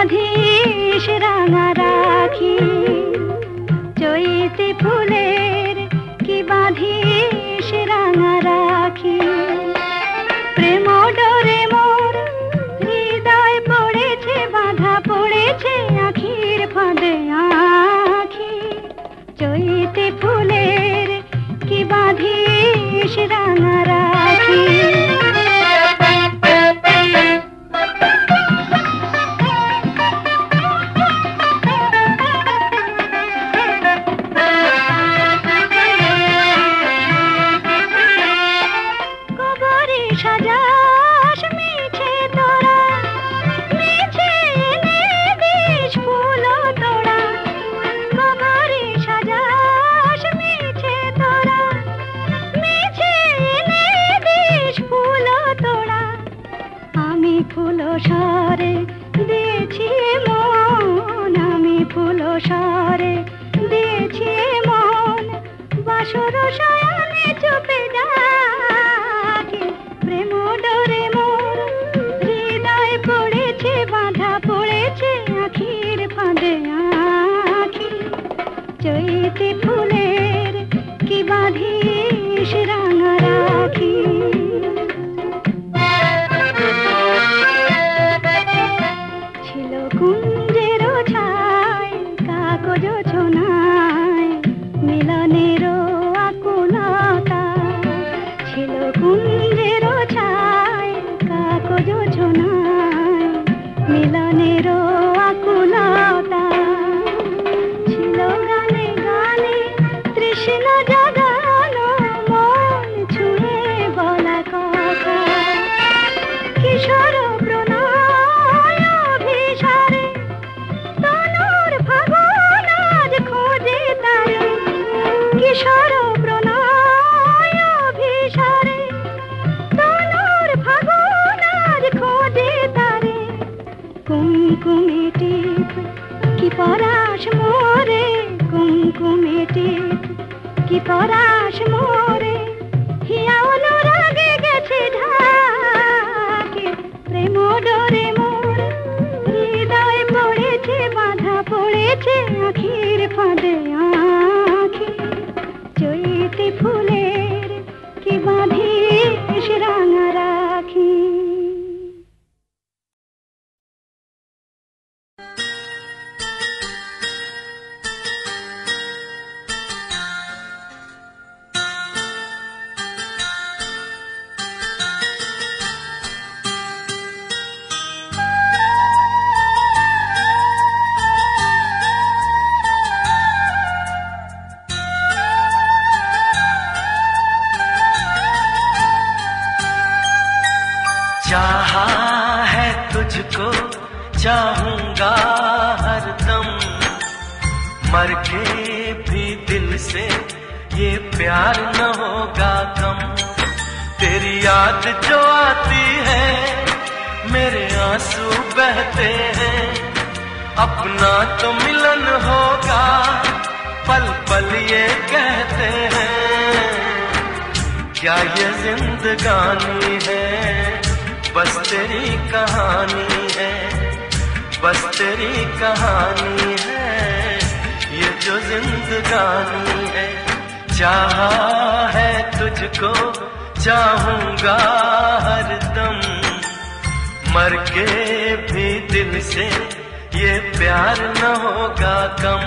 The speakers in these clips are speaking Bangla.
বাঁধিস রাঙা রাখি, চৈতি ফুলের কি বাঁধিস রাঙা রাখি। প্রেম ডোরে মোর হৃদয় পড়েছে বাঁধা, পড়েছে আখির ফাঁদে আখি, চৈতি ফুলের কি বাঁধিস রাঙা রাখি। ফুলসারে দিয়েছি মন, আমি ফুলসারে দিয়েছি মন, বাসর শয়নে চুপে ডাকে। প্রেম ডোরে মোর হৃদয় পড়েছে বাঁধা, পড়েছে আখির ফাঁদে আখি, চৈতি ফুলের কি বাঁধিস রাঙা রাখি। কুঞ্জেরও ছায় কাগজ ছোনায় মিলনেরও আকুলতা, ছিল কুঞ্জেরও ছায় কাগজ ছোনায় মিলনেরও আকুলতা, ছিল গানে গানে তৃষ্ণ জাগানো মন ছুঁয়ে বলা কথা। কিশোর কিশোর প্রণয় অভিসারে তনুর ফাগুন আজ খোঁজে তারে। কুমকুমে টিপ কি পরাশ মোরে, কুমকুমে টিপ কি পরাশ মোরে, হিয়া অনুরাগে গেছে ঢাকে। প্রেম ডোরে মোর হৃদয় পড়েছে বাঁধা, পড়েছে আখির ফাঁদে আখি, চৈতি ফুলের কি বাঁধিস রাঙা রাখি। चाहा है तुझको चाहूंगा हरदम, मर के भी दिल से ये प्यार न होगा कम। तेरी याद जो आती है मेरे आंसू बहते हैं, अपना तो मिलन होगा पल पल ये कहते हैं। क्या ये जिंदगानी है बस तेरी कहानी है, बस तेरी कहानी है ये जो जिंदगानी है। चाहा है तुझको चाहूंगा हरदम, मर के भी दिल से ये प्यार न होगा कम।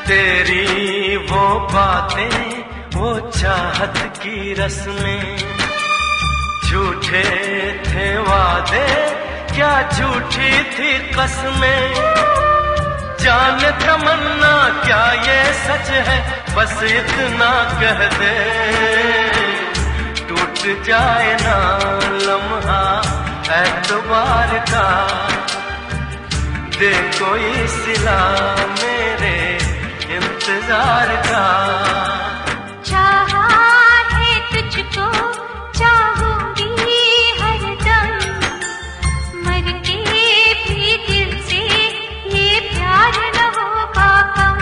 तेरी वो बातें वो चाहत की रस्में, झूठे थे वादे क्या झूठी थी कसमें। जाने तमन्ना क्या ये सच है बस इतना कह दे, टूट जाए ना लम्हा एतबार का, दे कोई सिला मेरे इंतजार का। चाहा है तुझको चाहूंगी हरदम, मर के भी दिल से ये प्यार न होगा कम।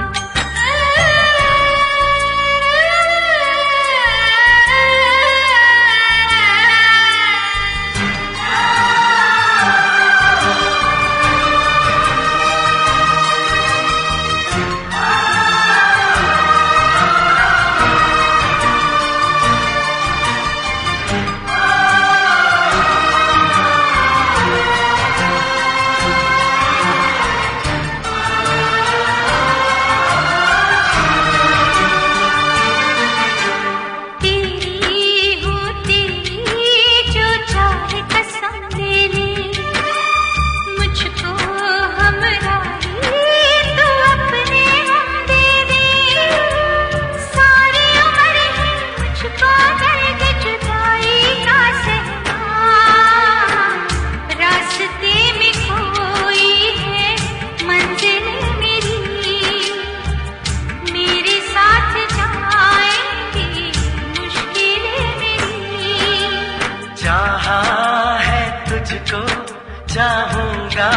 चाहूंगा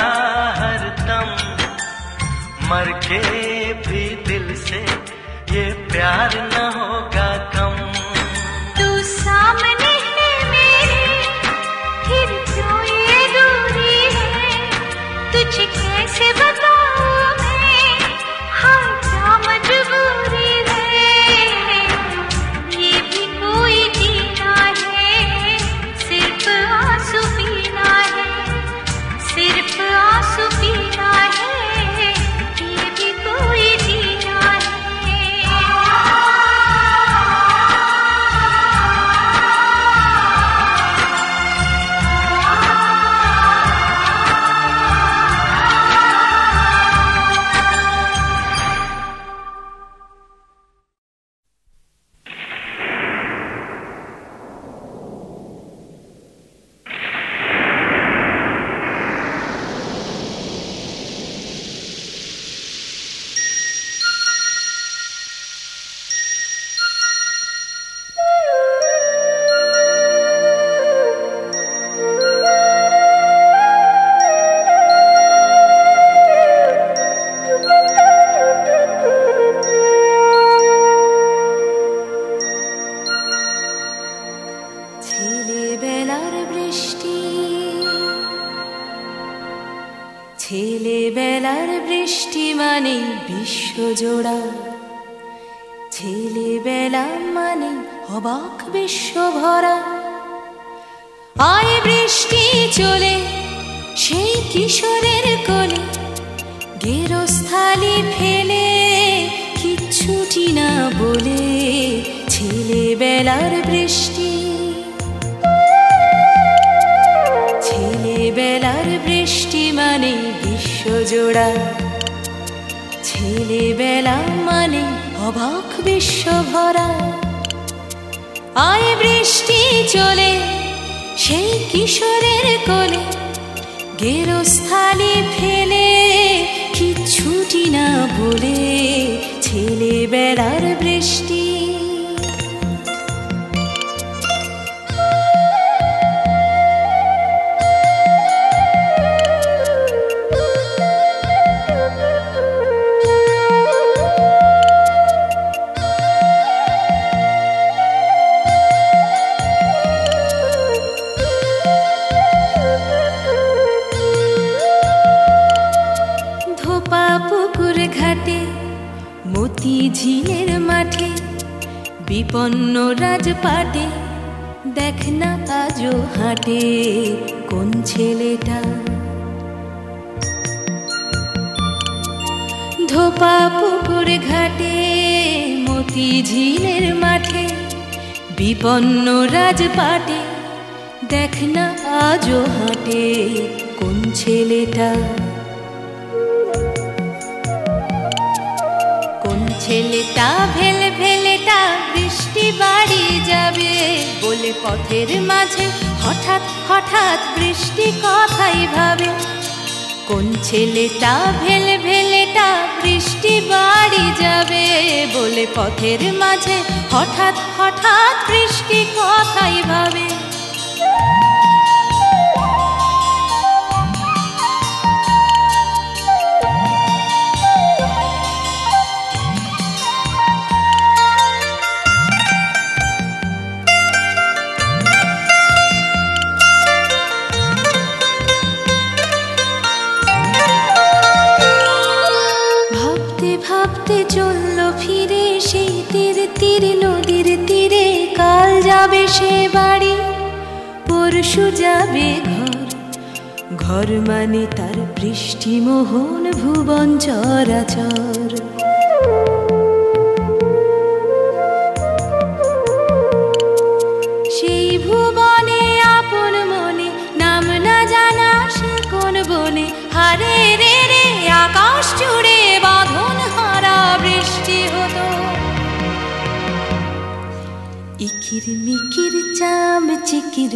हरदम, मर के भी दिल से ये प्यार न होगा कम। तू सामने है मेरे, फिर क्यों ये दूरी है, तुझे कैसे बताऊं मैं, हाँ क्या मजबूरी है। ये भी कोई जीना है, सिर्फ आंसू पीना है, सिर्फ आंसू पीना है, ये भी कोई जीना है। ছেলেবেলার বৃষ্টি মানে বিশ্বজোড়া, ছেলেবেলা মানে অবাক বিশ্বভরা। আয় বৃষ্টি চলে সেই কিশোরের কোলে, গেরস্থালি ফেলে কিচ্ছুটি না বলে। ছেলেবেলার বৃষ্টি, ছেলেবেলার বৃষ্টি মানে বিশ্বজোড়া, ছেলেবেলা মানে অবাক বিশ্বভরা। আয় বৃষ্টি চলে সেই কিশোরের কোলে, গেরস্থালি ফেলে কিচ্ছুটি না বলে। ছেলেবেলার বৃষ্টি। পুকুর ঘাটে মতি ঝিলের মাঠে, বিপন্ন রাজপাটে দেখ না আজও হাটে কোন ছেলেটা। ধোপা পুকুর ঘাটে মতি ঝিলের মাঠে, বিপন্ন রাজপাটে দেখ না আজও হাটে কোন ছেলেটা। ছেলেটা ভেলে ভেলেটা বৃষ্টি বাড়ি যাবে বলে পথের মাঝে হঠাৎ হঠাৎ বৃষ্টি কথাই ভাবে। কোন ছেলেটা ভেলে ভেলেটা বৃষ্টি বাড়ি যাবে বলে পথের মাঝে হঠাৎ হঠাৎ বৃষ্টি কথাই ভাবে। ভাবতে চলল ফিরে সেই তীর তীর নদীর তীরে, কাল যাবে সে বাড়ি পরশু যাবে ঘর, ঘর মানে তার বৃষ্টিমোহন ভুবন চরাচর। সেই ভুবনে আপন মনে নাম না জানা সে কোন বনে, হারে রে রে আকাশ জুড়ে বাঁধন হারা বৃষ্টি হতো। ইকির মিকির চাম চিকির